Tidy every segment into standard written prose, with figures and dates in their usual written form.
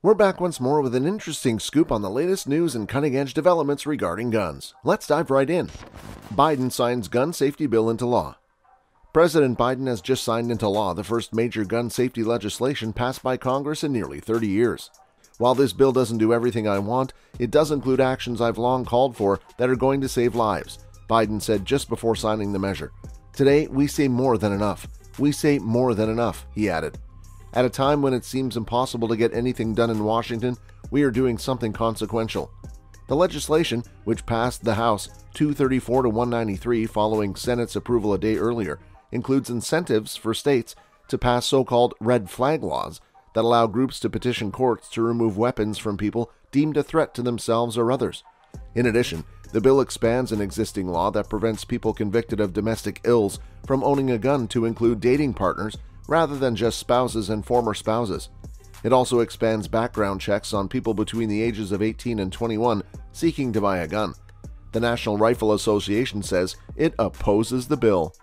We're back once more with an interesting scoop on the latest news and cutting-edge developments regarding guns. Let's dive right in. Biden signs gun safety bill into law. President Biden has just signed into law the first major gun safety legislation passed by Congress in nearly 30 years. While this bill doesn't do everything I want, it does include actions I've long called for that are going to save lives, Biden said just before signing the measure. Today, we say more than enough. We say more than enough, he added. At a time when it seems impossible to get anything done in Washington, we are doing something consequential. The legislation, which passed the House 234 to 193 following Senate's approval a day earlier, includes incentives for states to pass so-called red flag laws that allow groups to petition courts to remove weapons from people deemed a threat to themselves or others. In addition, the bill expands an existing law that prevents people convicted of domestic ills from owning a gun to include dating partners rather than just spouses and former spouses. It also expands background checks on people between the ages of 18 and 21 seeking to buy a gun. The National Rifle Association says it opposes the bill.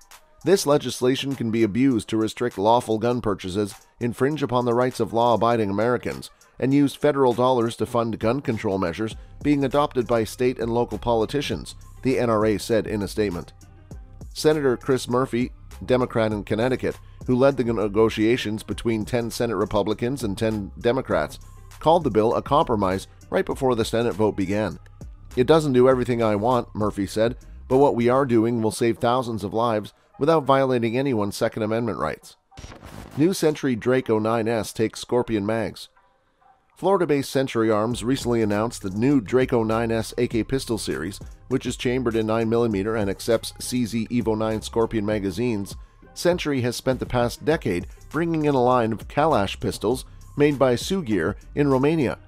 This legislation can be abused to restrict lawful gun purchases, infringe upon the rights of law-abiding Americans, and use federal dollars to fund gun control measures being adopted by state and local politicians, the NRA said in a statement. Senator Chris Murphy, Democrat in Connecticut, who led the negotiations between 10 Senate Republicans and 10 Democrats, called the bill a compromise right before the Senate vote began. "It doesn't do everything I want," Murphy said, "but what we are doing will save thousands of lives without violating anyone's Second Amendment rights." New Century Draco 9S takes Scorpion mags. Florida-based Century Arms recently announced the new Draco 9S AK pistol series, which is chambered in 9mm and accepts CZ Evo 9 Scorpion magazines. Century has spent the past decade bringing in a line of Kalash pistols made by Sugir in Romania.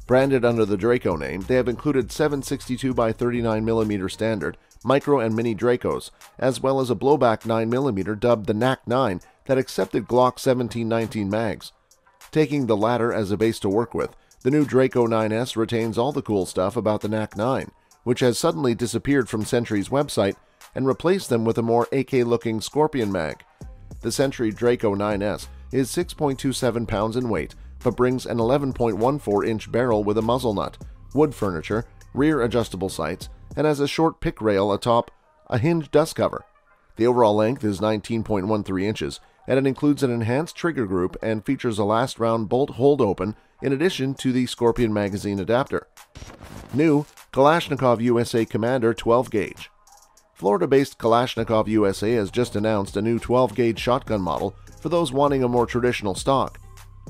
Branded under the Draco name, they have included 7.62 by 39mm standard, micro and mini Dracos, as well as a blowback 9mm dubbed the NAC 9 that accepted Glock 1719 mags. Taking the latter as a base to work with, the new Draco 9S retains all the cool stuff about the NAC 9, which has suddenly disappeared from Century's website and replaced them with a more AK-looking Scorpion mag. The Century Draco 9S is 6.27 pounds in weight, but brings an 11.14-inch barrel with a muzzle nut, wood furniture, rear adjustable sights, and has a short pick rail atop a hinged dust cover. The overall length is 19.13 inches, and it includes an enhanced trigger group and features a last round bolt hold open in addition to the Scorpion magazine adapter. New Kalashnikov USA Commander 12-gauge. Florida-based Kalashnikov USA has just announced a new 12-gauge shotgun model for those wanting a more traditional stock.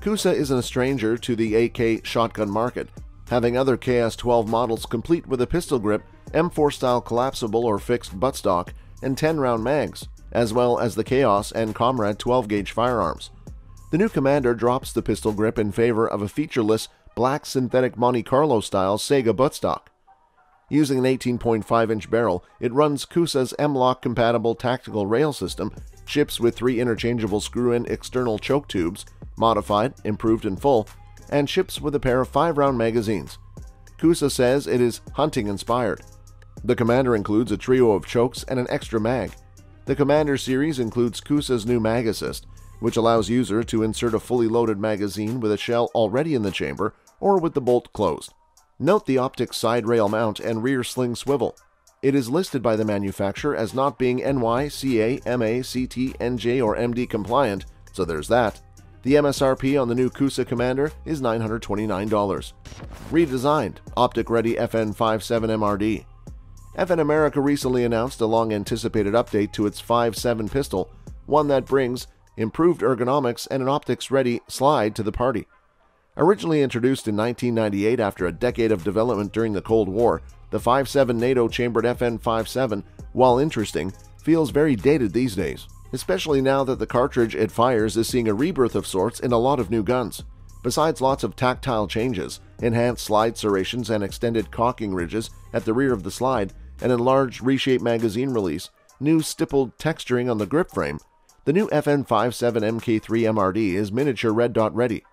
KUSA isn't a stranger to the AK shotgun market, having other KS-12 models complete with a pistol grip, M4-style collapsible or fixed buttstock, and 10-round mags, as well as the Chaos and Comrade 12-gauge firearms. The new Commander drops the pistol grip in favor of a featureless black synthetic Monte Carlo-style Sega buttstock. Using an 18.5-inch barrel, it runs KUSA's M-LOK-compatible tactical rail system, ships with 3 interchangeable screw-in external choke tubes, modified, improved in full, and ships with a pair of 5-round magazines. KUSA says it is hunting-inspired. The Commander includes a trio of chokes and an extra mag. The Commander series includes KUSA's new Mag Assist, which allows user to insert a fully loaded magazine with a shell already in the chamber or with the bolt closed. Note the optic side rail mount and rear sling swivel. It is listed by the manufacturer as not being NY, CA, MA, CT, NJ, or MD compliant, so there's that. The MSRP on the new KUSA Commander is $929. Redesigned, optic-ready FN57 MRD. FN America recently announced a long-anticipated update to its 5.7 pistol, one that brings improved ergonomics and an optics-ready slide to the party. Originally introduced in 1998 after a decade of development during the Cold War, the 5.7 NATO-chambered FN57, while interesting, feels very dated these days, especially now that the cartridge it fires is seeing a rebirth of sorts in a lot of new guns. Besides lots of tactile changes, enhanced slide serrations and extended cocking ridges at the rear of the slide, an enlarged reshaped magazine release, new stippled texturing on the grip frame, the new FN57 MK3 MRD is miniature red dot ready.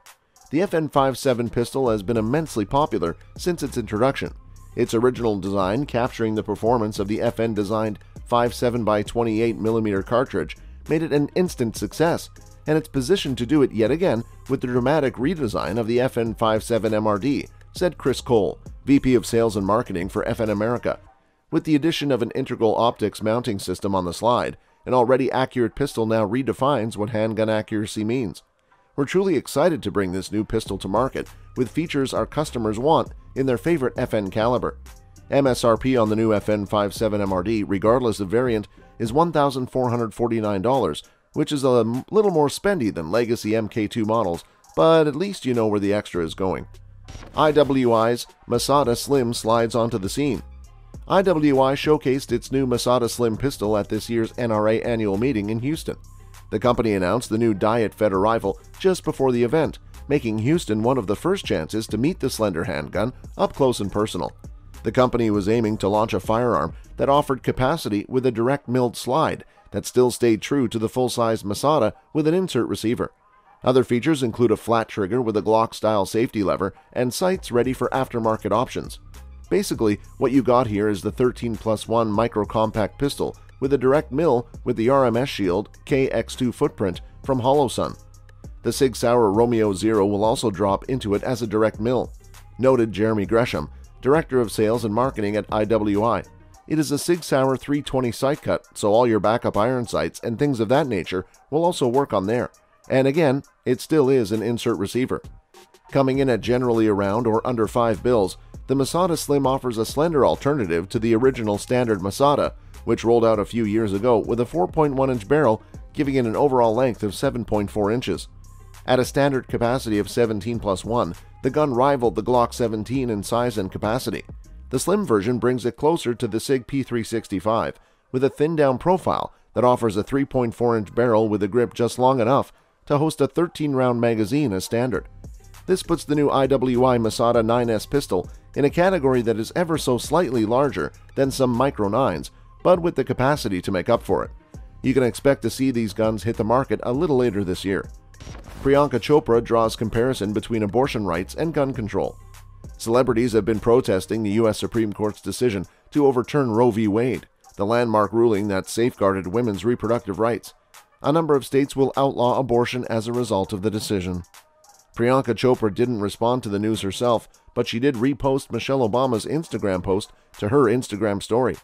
The FN57 pistol has been immensely popular since its introduction. Its original design, capturing the performance of the FN-designed 5.7 by 28mm cartridge, made it an instant success, and it's positioned to do it yet again with the dramatic redesign of the FN57 MRD, said Chris Cole, VP of Sales and Marketing for FN America. With the addition of an integral optics mounting system on the slide, an already accurate pistol now redefines what handgun accuracy means. We're truly excited to bring this new pistol to market with features our customers want in their favorite FN caliber. MSRP on the new FN57 MRD, regardless of variant, is $1,449, which is a little more spendy than legacy MK2 models, but at least you know where the extra is going. IWI's Masada Slim slides onto the scene. IWI showcased its new Masada Slim pistol at this year's NRA annual meeting in Houston. The company announced the new Diet Fed arrival just before the event, making Houston one of the first chances to meet the slender handgun up close and personal. The company was aiming to launch a firearm that offered capacity with a direct milled slide that still stayed true to the full-size Masada with an insert receiver. Other features include a flat trigger with a Glock-style safety lever and sights ready for aftermarket options. Basically, what you got here is the 13+1 micro-compact pistol with a direct mill with the RMS Shield KX2 footprint from HoloSun. The Sig Sauer Romeo Zero will also drop into it as a direct mill, noted Jeremy Gresham, Director of Sales and Marketing at IWI. It is a Sig Sauer 320 sight cut, so all your backup iron sights and things of that nature will also work on there. And again, it still is an insert receiver. Coming in at generally around or under $5, the Masada Slim offers a slender alternative to the original standard Masada, which rolled out a few years ago with a 4.1-inch barrel, giving it an overall length of 7.4 inches. At a standard capacity of 17+1, the gun rivaled the Glock 17 in size and capacity. The slim version brings it closer to the SIG P365, with a thin-down profile that offers a 3.4-inch barrel with a grip just long enough to host a 13-round magazine as standard. This puts the new IWI Masada 9S pistol in a category that is ever so slightly larger than some Micro 9s, but with the capacity to make up for it. You can expect to see these guns hit the market a little later this year. Priyanka Chopra draws comparison between abortion rights and gun control. Celebrities have been protesting the U.S. Supreme Court's decision to overturn Roe v. Wade, the landmark ruling that safeguarded women's reproductive rights. A number of states will outlaw abortion as a result of the decision. Priyanka Chopra didn't respond to the news herself, but she did repost Michelle Obama's Instagram post to her Instagram story.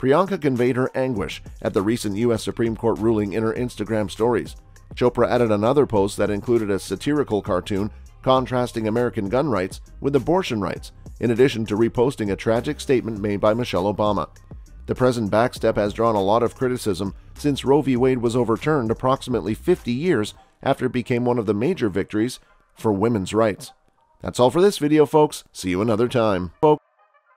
Priyanka conveyed her anguish at the recent U.S. Supreme Court ruling in her Instagram stories. Chopra added another post that included a satirical cartoon contrasting American gun rights with abortion rights, in addition to reposting a tragic statement made by Michelle Obama. The present backstep has drawn a lot of criticism since Roe v. Wade was overturned approximately 50 years after it became one of the major victories for women's rights. That's all for this video, folks. See you another time.